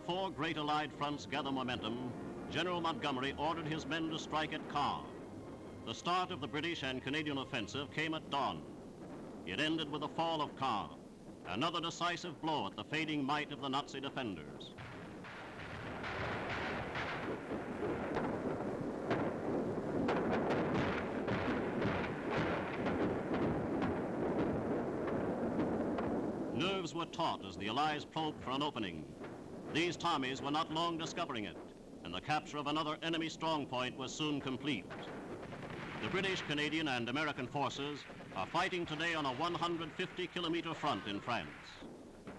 four great Allied fronts gather momentum, General Montgomery ordered his men to strike at Caen. The start of the British and Canadian offensive came at dawn. It ended with the fall of Caen, another decisive blow at the fading might of the Nazi defenders. Nerves were taut as the Allies probed for an opening. These Tommies were not long discovering it, and the capture of another enemy strongpoint was soon complete. The British, Canadian, and American forces are fighting today on a 150-kilometer front in France.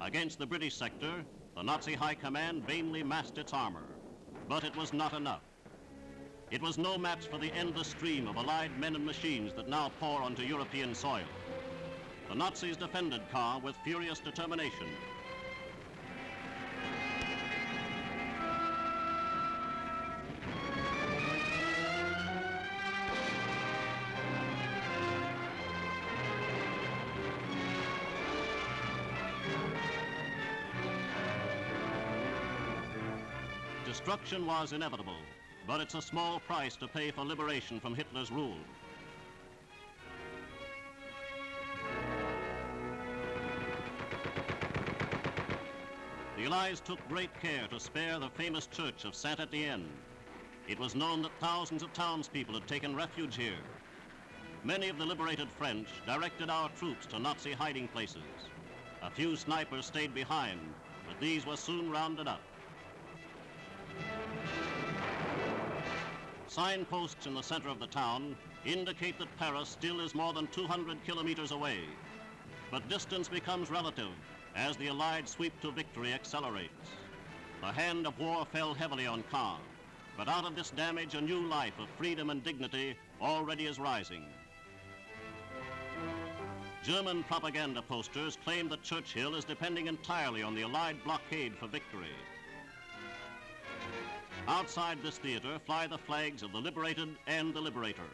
Against the British sector, the Nazi High Command vainly massed its armor, but it was not enough. It was no match for the endless stream of Allied men and machines that now pour onto European soil. The Nazis defended Caen with furious determination. Destruction was inevitable, but it's a small price to pay for liberation from Hitler's rule. The Allies took great care to spare the famous church of Saint-Étienne. It was known that thousands of townspeople had taken refuge here. Many of the liberated French directed our troops to Nazi hiding places. A few snipers stayed behind, but these were soon rounded up. Signposts in the center of the town indicate that Paris still is more than 200 kilometers away. But distance becomes relative as the Allied sweep to victory accelerates. The hand of war fell heavily on Caen, but out of this damage a new life of freedom and dignity already is rising. German propaganda posters claim that Churchill is depending entirely on the Allied blockade for victory. Outside this theater fly the flags of the liberated and the liberator.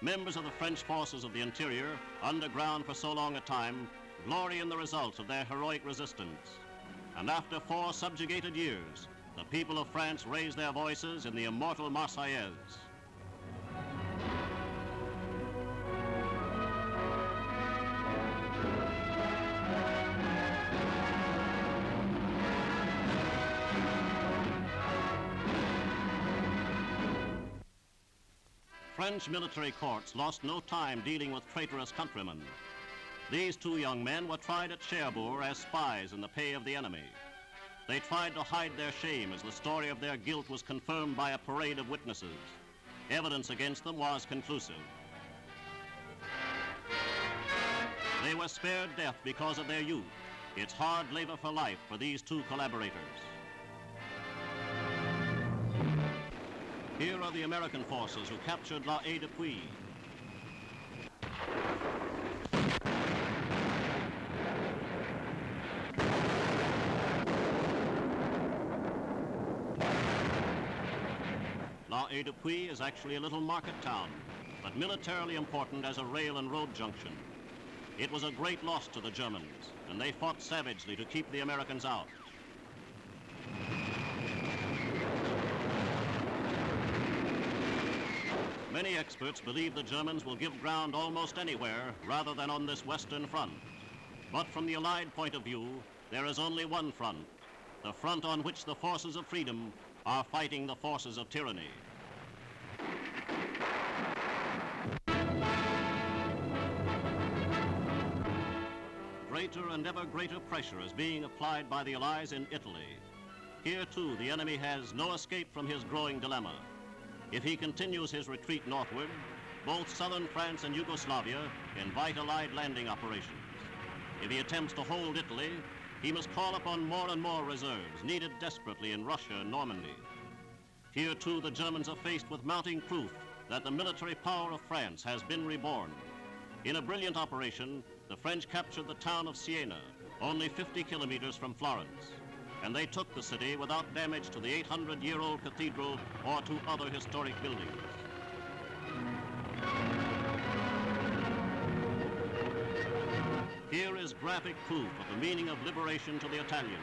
Members of the French forces of the interior, underground for so long a time, glory in the results of their heroic resistance. And after 4 subjugated years, the people of France raise their voices in the immortal Marseillaise. French military courts lost no time dealing with traitorous countrymen. These 2 young men were tried at Cherbourg as spies in the pay of the enemy. They tried to hide their shame as the story of their guilt was confirmed by a parade of witnesses. Evidence against them was conclusive. They were spared death because of their youth. It's hard labor for life for these 2 collaborators. Here are the American forces who captured La Haye de Puy. La Haye de Puy is actually a little market town, but militarily important as a rail and road junction. It was a great loss to the Germans, and they fought savagely to keep the Americans out. Many experts believe the Germans will give ground almost anywhere rather than on this western front. But from the Allied point of view, there is only one front, the front on which the forces of freedom are fighting the forces of tyranny. Greater and ever greater pressure is being applied by the Allies in Italy. Here, too, the enemy has no escape from his growing dilemma. If he continues his retreat northward, both southern France and Yugoslavia invite Allied landing operations. If he attempts to hold Italy, he must call upon more and more reserves needed desperately in Russia and Normandy. Here, too, the Germans are faced with mounting proof that the military power of France has been reborn. In a brilliant operation, the French captured the town of Siena, only 50 kilometers from Florence, and they took the city without damage to the 800-year-old cathedral or to other historic buildings. Here is graphic proof of the meaning of liberation to the Italians.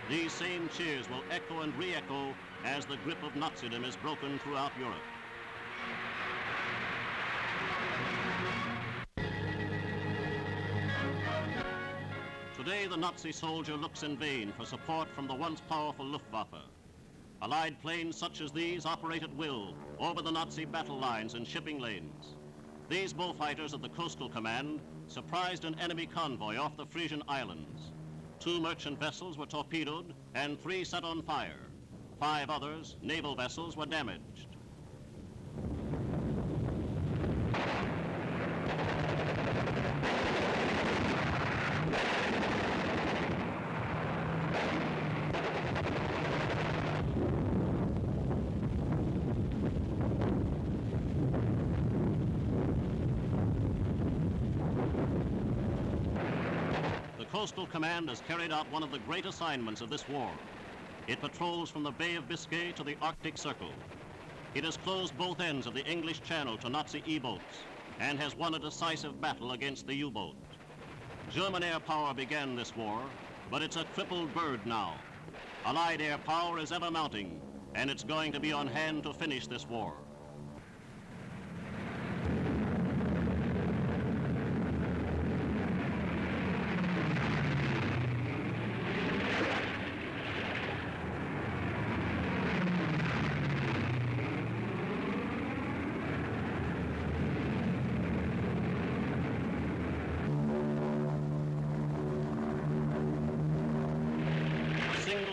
These same cheers will echo and re-echo as the grip of Nazism is broken throughout Europe. Today, the Nazi soldier looks in vain for support from the once powerful Luftwaffe. Allied planes such as these operate at will over the Nazi battle lines and shipping lanes. These bullfighters of the Coastal Command surprised an enemy convoy off the Frisian Islands. 2 merchant vessels were torpedoed and 3 set on fire. 5 others, naval vessels, were damaged. The Coastal Command has carried out one of the great assignments of this war. It patrols from the Bay of Biscay to the Arctic Circle. It has closed both ends of the English Channel to Nazi E-boats and has won a decisive battle against the U-boat. German air power began this war, but it's a crippled bird now. Allied air power is ever mounting, and it's going to be on hand to finish this war.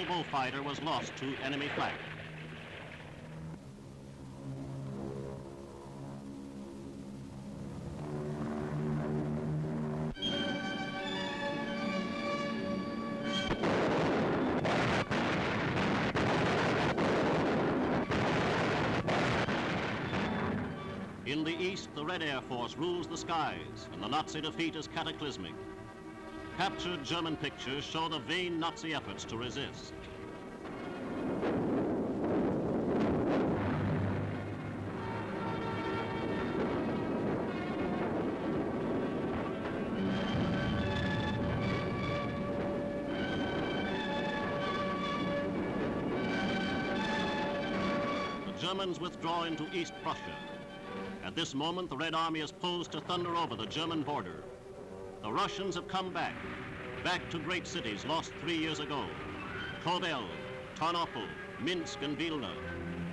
Bullfighter was lost to enemy flak. In the east, the Red Air Force rules the skies, and the Nazi defeat is cataclysmic. Captured German pictures show the vain Nazi efforts to resist. The Germans withdraw into East Prussia. At this moment, the Red Army is posed to thunder over the German border. The Russians have come back to great cities lost 3 years ago. Kovel, Tarnopol, Minsk, and Vilna.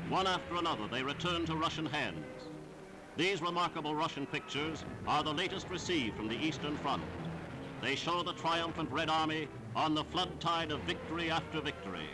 One after another, they return to Russian hands. These remarkable Russian pictures are the latest received from the Eastern Front. They show the triumphant Red Army on the flood tide of victory after victory.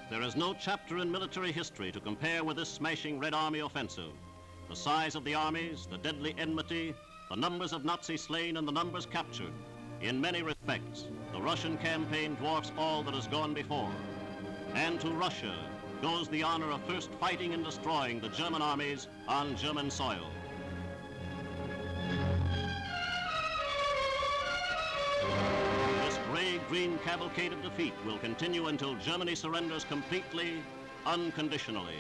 There is no chapter in military history to compare with this smashing Red Army offensive. The size of the armies, the deadly enmity, the numbers of Nazi slain and the numbers captured. In many respects, the Russian campaign dwarfs all that has gone before. And to Russia goes the honor of first fighting and destroying the German armies on German soil. Gray-green cavalcade of defeat will continue until Germany surrenders completely, unconditionally.